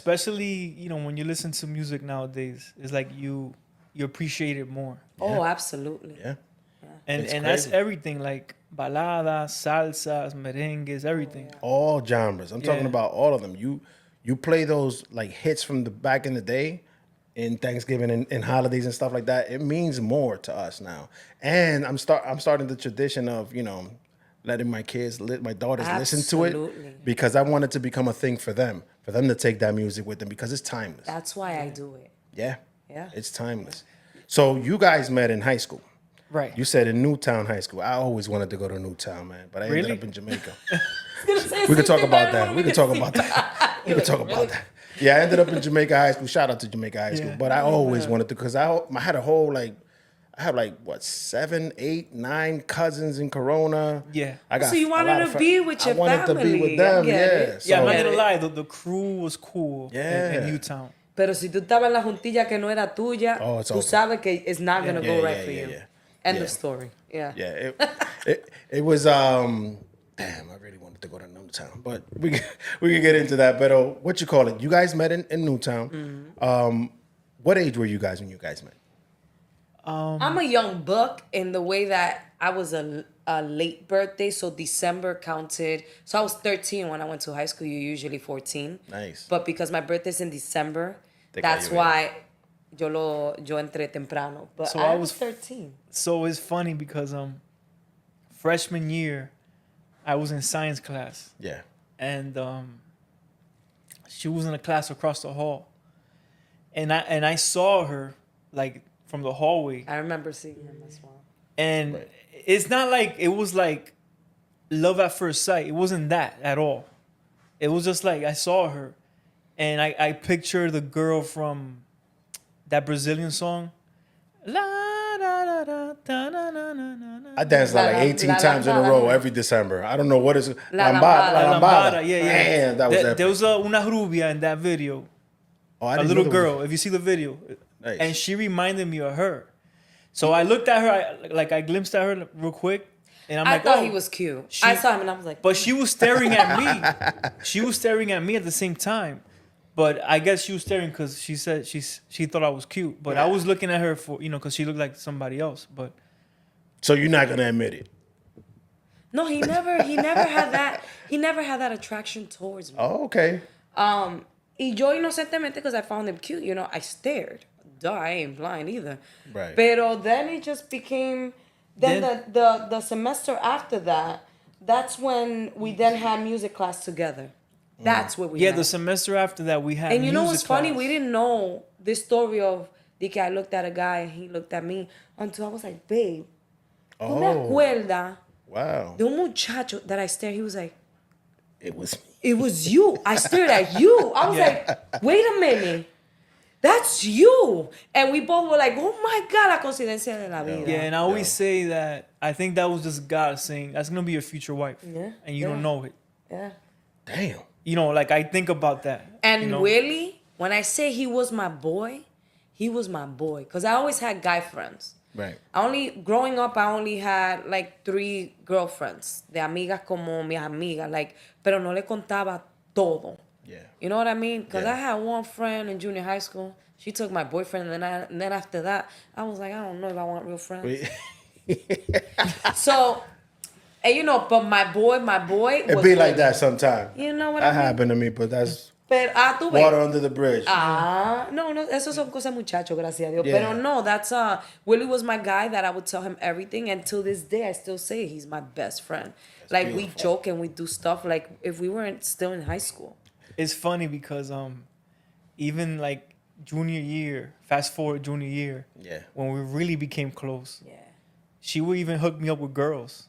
especially when you listen to music nowadays, it's like you appreciate it more. Oh, absolutely. Yeah. And that's everything, like baladas, salsas, merengues, everything. All genres. I'm talking Yeah. about all of them. You play those like hits from the back in the day in Thanksgiving and holidays and stuff like that. It means more to us now. And I'm starting the tradition of, letting my kids, my daughters listen to Absolutely. it because I want it to become a thing for them to take that music with them because it's timeless. That's why I do it. Yeah. Yeah. It's timeless. So you guys met in high school. Right. You said in Newtown High School. I always wanted to go to Newtown, man, but I ended up in Jamaica. We We could talk about that. We could talk about that. We could talk about that. Yeah, I ended up in Jamaica High School. Shout out to Jamaica High School. Yeah. But I always wanted to because I had a whole I had 7, 8, 9 cousins in Corona. Yeah. I got So you a wanted lot to of be with your I wanted to be family. with them. I get Yeah. it. So, Yeah, I'm not Get gonna it. lie, the crew was cool in Newtown. Pero si tú estabas en la juntilla que no era tuya, Oh, it's tú over. sabes que it's not going to go right for you. End Yeah. of story. Yeah. Yeah, it was damn, I really wanted to go to Newtown, but we can get into that. But what you call it? You guys met in Newtown. Mm-hmm. What age were you guys when you guys met? I'm a young buck in the way that I was a late birthday, so December counted. So I was 13 when I went to high school. You're usually 14. Nice. But because my birthday's in December, Te that's cayó bien. why yo entré temprano. But So I I was was 13. So it's funny because freshman year, I was in science class, Yeah. and she was in a class across the hall, and I saw her like from the hallway, I remember seeing him as well. and Right. it's not like it was like love at first sight. It wasn't that at all. It was just like I saw her, and I pictured the girl from that Brazilian song. La, da, da, da, da, na, na, na, na, na. I danced like 18 times in a row every December. I don't know what is La Lambada. Lambada. Lambada, yeah. Man, that was epic. There was una rubia in that video, Oh, I a didn't little know there was- girl. If you see the video, Nice. and she reminded me of her. So I looked at her, I glimpsed at her real quick, and I'm I like, thought oh. he was cute. I saw him and I was like, But she was staring at me. She was staring at me at the same time. But I guess she was staring because she said she thought I was cute. But I was looking at her for because she looked like somebody else. But So you're not gonna admit it? no, he never had that. He never had that attraction towards me. Oh, okay. Y yo inocentemente, because I found him cute, I stared. Duh, I ain't blind either. Right. Pero then it just became. Then the semester after that, that's when we then had music class together. That's where we met. the semester after that we had. And you know music what's funny? class. We didn't know this story of que I looked at a guy and he looked at me until I was like, babe, ¿tú me acuerdas Wow. de un muchacho that I stared? He was like, It was it was you. I stared at you. I was like, wait a minute. That's you. And we both were like, oh my God, la coincidencia de la vida. Yeah, and I always say that I think that was just God saying that's gonna be your future wife. Yeah, And you don't know it. Yeah. damn. I think about that. And Willie, when I say he was my boy, he was my boy. Because I always had guy friends. Right. Growing up, I only had like 3 girlfriends. De amigas como mis amigas. Pero no le contaba todo. Yeah. You know what I mean? Because Yeah. I had one friend in junior high school. She took my boyfriend. And then after that, I was like, I don't know if I want real friends. So, and but my boy It was be like Willie. that sometimes. You know what That I mean? happened to me, but that's Pero, tú ves. water under the bridge. No, eso son cosas muchachos, gracias a Dios. Yeah. Pero no, that's Willie was my guy that I would tell him everything, and till this day I still say he's my best friend. We beautiful. joke and we do stuff like if we weren't still in high school. It's funny because even like junior year, fast forward junior year, Yeah. when we really became close, Yeah. she would even hook me up with girls.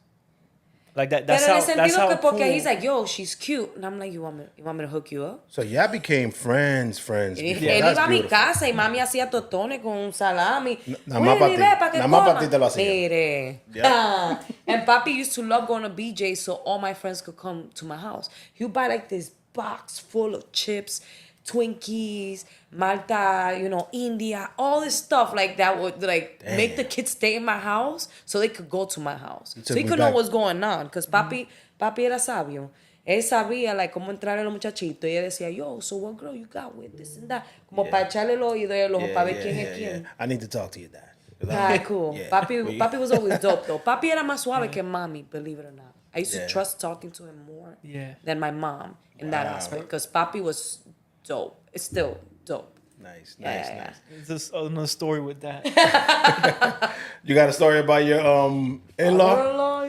Like that. Pero en el That's sentido how que porque cool. he's like, yo, she's cute, and I'm like, you want me to hook you up? So y'all became friends. Él before. iba That's a mi beautiful. casa y mami hacía tostones con un salami. Nada más pa' Willy, ti. ve pa' que Nada más pa' coma. ti te lo hacía. Mire. Yeah. And papi used to love going to BJ so all my friends could come to my house. He would buy like this box full of chips, Twinkies, Malta, India, all this stuff like that would make the kids stay in my house so they could go to my house. So took he me could know back. what's going on. Because papi era sabio. él sabía, like, cómo entrarle a los muchachitos. Y ella decía, yo, so what girl you got with this and that. Como para echarle el oído y el ojo para ver quién es quién. I need to talk to your dad. Ah, cool. Yeah. Papi was always dope, though. Papi era más suave que mami, believe it or not. I used to trust talking to him more than my mom in that aspect. Because Papi was dope. It's still dope. Nice. It's just another story with that. You got a story about your in-law?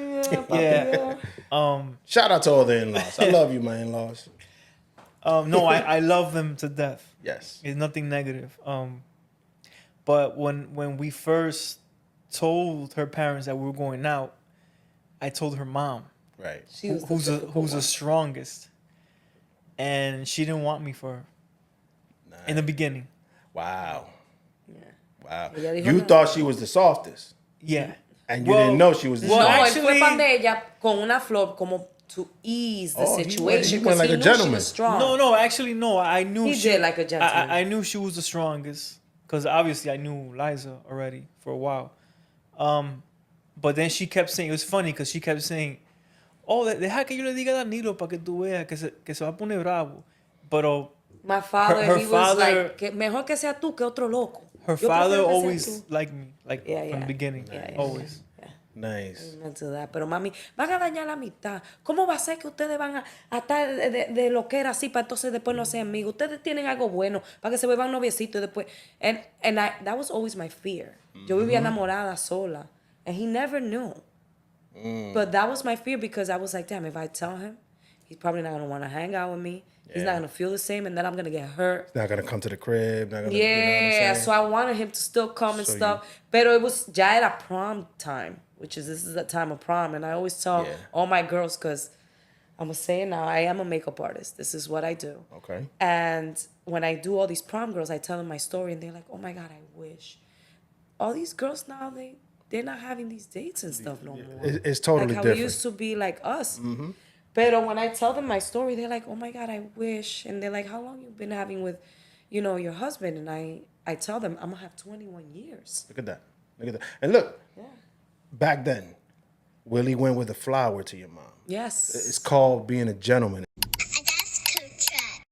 Yeah. Shout out to all the in-laws. I love you, my in-laws. No, I love them to death. Yes. It's nothing negative. But when we first told her parents that we were going out, I told her mom, Right. who's the strongest, and she didn't want me for her in the beginning. Wow. Yeah. Wow. Ella dijo You no. thought she was the softest, Yeah. and you didn't know she was the well, No, strongest. él fue para donde ella con una flor como to ease the Oh, he situation. went Because like he a knew she gentleman. was strong. No. Actually, no. I knew He did like a gentleman. I knew she was the strongest because obviously I knew Liza already for a while. But then she kept saying, it was funny because she kept saying, "Oh, deja que yo le diga a Danilo para que tú veas que se va a poner bravo." But My father, Her he was father- like, que mejor que sea tú que otro loco. her Yo father prefiero que seas always tú. liked me, like from the beginning, always. Yeah. Nice. Amen to that. Pero mami, van a dañar la mitad. ¿Cómo va a ser que ustedes van a estar de lo que era así para entonces después no ser amigos? Ustedes tienen algo bueno para que se vuelvan noviecitos y después. That was always my fear. Yo vivía enamorada sola. And he never knew. But that was my fear because I was like, damn, if I tell him, he's probably not going to want to hang out with me. He's not going to feel the same, and then I'm going to get hurt. Not gonna come to the crib. Not gonna, Yeah, you know what I'm saying? so I wanted him to still come and So stuff. Pero it was ya era prom time, this is the time of prom. And I always tell all my girls, because I'm going to say it now, I am a makeup artist. This is what I do. Okay. And when I do all these prom girls, I tell them my story, and they're like, oh my God, I wish. All these girls now, they're not having these dates and stuff no more. It's totally like how different. we used to be like us. But when I tell them my story, they're like, oh my God, I wish. And they're like, how long you been having with, your husband? And I tell them, I'm going to have 21 years. Look at that. And look, back then, Willie went with a flower to your mom. Yes. It's called being a gentleman.